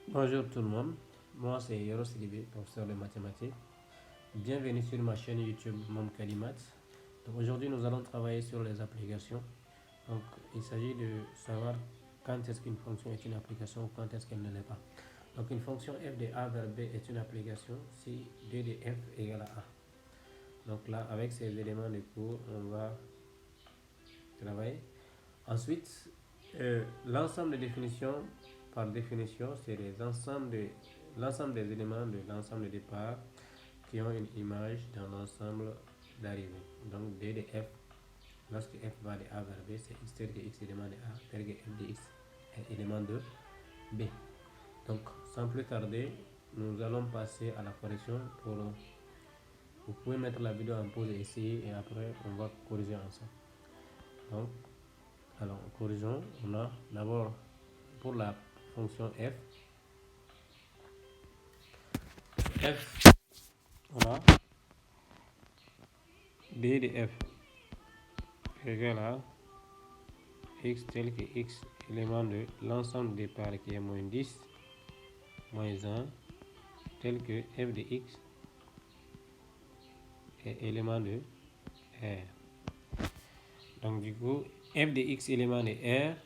Bonjour tout le monde, moi c'est Yoro Sidibé, professeur de mathématiques. Bienvenue sur ma chaîne YouTube Mam Kalimat. Donc aujourd'hui nous allons travailler sur les applications. Donc il s'agit de savoir quand est-ce qu'une fonction est une application ou quand est-ce qu'elle ne l'est pas. Donc une fonction f de a vers b est une application si 2 de f égale à a. Donc là avec ces éléments de cours on va travailler. Ensuite l'ensemble des définitions par définition c'est l'ensemble des éléments de l'ensemble de départ qui ont une image dans l'ensemble d'arrivée. Donc D de F, lorsque F va de A vers B, c'est X tel que X élément de A, tel que F de X est élément de B. Donc sans plus tarder, nous allons passer à la correction. Vous pouvez mettre la vidéo en pause et essayer, et après on va corriger ensemble. Donc, alors corrigeons. On a d'abord pour la fonction F, on a D de F égale à X tel que X élément de l'ensemble des parts qui est moins 10 moins 1 tel que f de x est élément de R. Donc du coup f de x élément de R,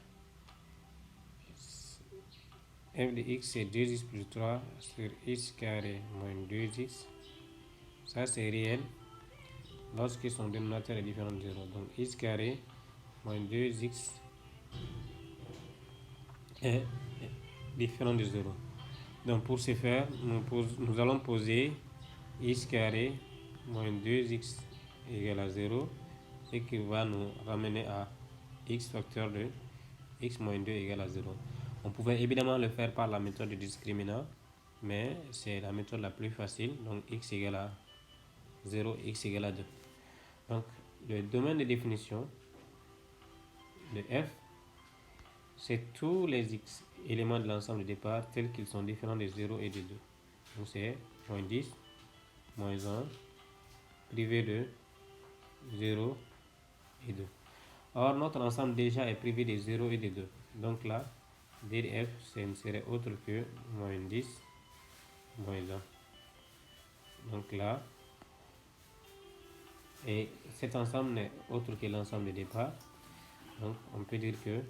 f de x c'est 2x plus 3 sur x carré moins 2x. Ça c'est réel lorsque son dénominateur est différent de 0. Donc x carré moins 2x est différent de 0. Donc pour ce faire, nous allons poser x carré moins 2x égale à 0, ce qui va nous ramener à x facteur de x moins 2 égale à 0. On pouvait évidemment le faire par la méthode de discriminant, mais c'est la méthode la plus facile. Donc x égale à 0, x égale à 2. Donc le domaine de définition de f, c'est tous les x éléments de l'ensemble de départ tels qu'ils sont différents de 0 et de 2. Donc c'est moins 10, moins 1, privé de 0 et 2. Or, notre ensemble déjà est privé de 0 et de 2. Donc là, d de f ce ne serait autre que moins 10, moins 1. Donc là, et cet ensemble n'est autre que l'ensemble de départ. Donc on peut dire que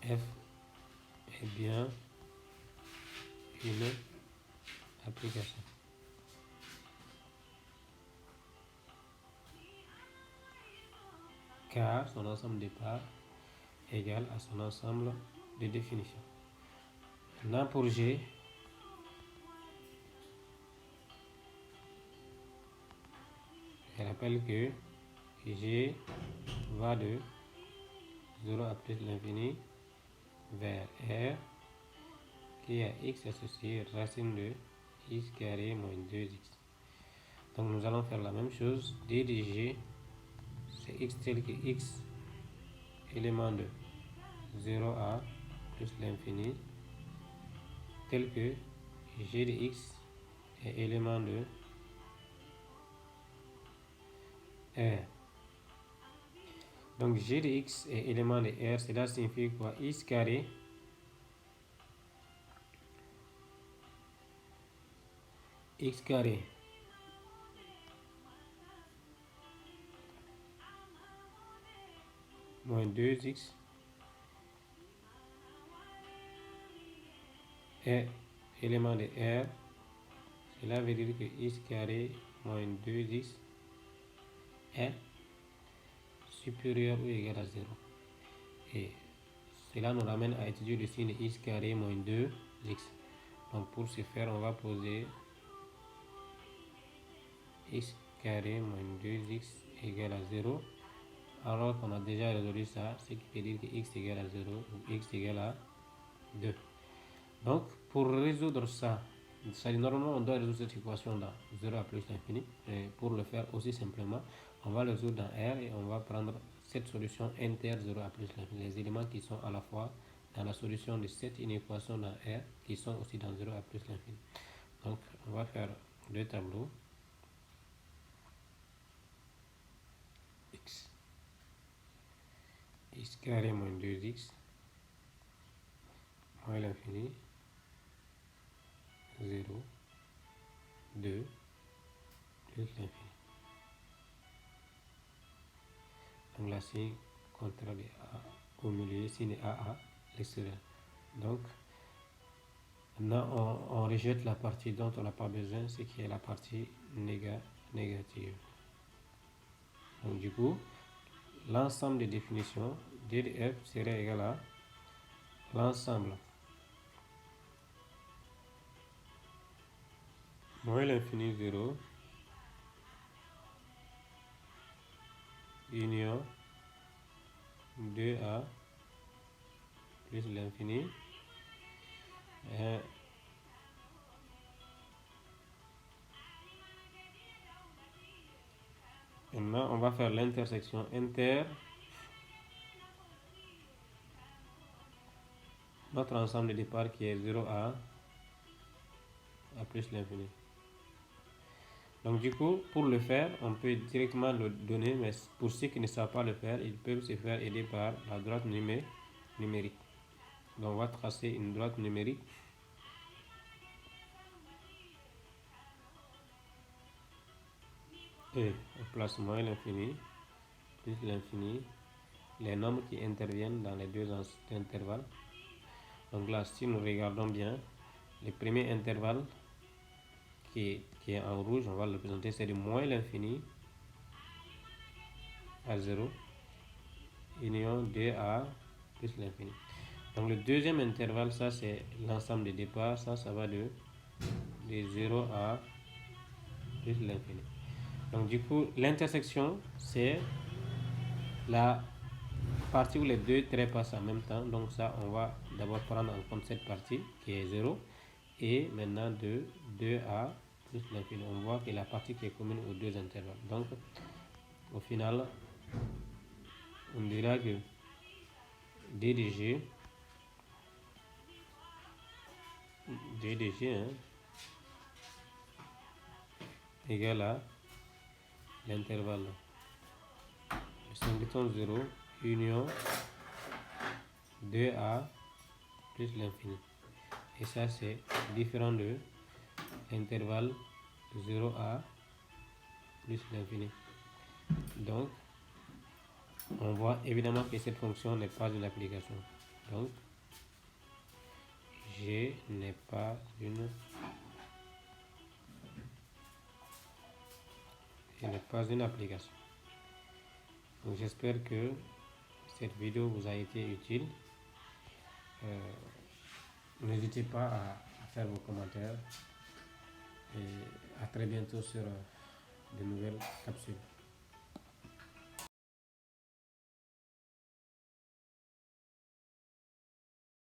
f est bien une application. Car son ensemble de départ est égal à son ensemble de définition. Maintenant pour G, je rappelle que G va de 0 à plus l'infini vers R qui a x associé racine de x carré moins 2x. Donc nous allons faire la même chose. D de G, c'est x tel que x élément de 0 à plus l'infini, tel que G de x est élément de R. Donc G de x est élément de R, cela signifie quoi? X carré moins 2x est élément de R. Cela veut dire que x carré moins 2x est supérieur ou égal à 0. Et cela nous ramène à étudier le signe x carré moins 2x. Donc pour ce faire, on va poser x carré moins 2x égale à 0. Alors qu'on a déjà résolu ça, ce qui veut dire que x égale à 0 ou x égale à 2. Donc pour résoudre ça, normalement on doit résoudre cette équation dans 0 à plus l'infini. Et pour le faire aussi simplement, on va le résoudre dans R et on va prendre cette solution inter 0 à plus l'infini. Les éléments qui sont à la fois dans la solution de cette équation dans R qui sont aussi dans 0 à plus l'infini. Donc on va faire deux tableaux. X carré moins 2x moins l'infini, 0, 2, plus l'infini. Donc la signe contraire de A au milieu, signe AA, l'extérieur. Donc, maintenant, on rejette la partie dont on n'a pas besoin, ce qui est la partie négative. Donc, du coup, l'ensemble des définitions D de F serait égal à l'ensemble moins l'infini 0 union 2A plus l'infini. Maintenant, on va faire l'intersection notre ensemble de départ qui est 0A à plus l'infini. Donc du coup, pour le faire, on peut directement le donner, mais pour ceux qui ne savent pas le faire, ils peuvent se faire aider par la droite numérique. Donc on va tracer une droite numérique. Et on place moins l'infini, plus l'infini, les nombres qui interviennent dans les deux intervalles. Donc là, si nous regardons bien, le premier intervalle qui est en rouge, on va le représenter, c'est de moins l'infini à 0, union 2A plus l'infini. Donc le deuxième intervalle, ça c'est l'ensemble de départ, ça va de 0 à plus l'infini. Donc du coup, l'intersection, c'est la partie où les deux traits passent en même temps. Donc ça, on va d'abord prendre en compte cette partie qui est 0. Et maintenant de 2A plus l'infini. On voit que la partie qui est commune aux deux intervalles. Donc au final, on dira que D de G égale à l'intervalle 0 union 2A plus l'infini. Et ça c'est différent de l'intervalle 0A plus l'infini. Donc on voit évidemment que cette fonction n'est pas une application. Donc G n'est pas une application. Donc j'espère que cette vidéo vous a été utile. N'hésitez pas à faire vos commentaires et à très bientôt sur de nouvelles capsules.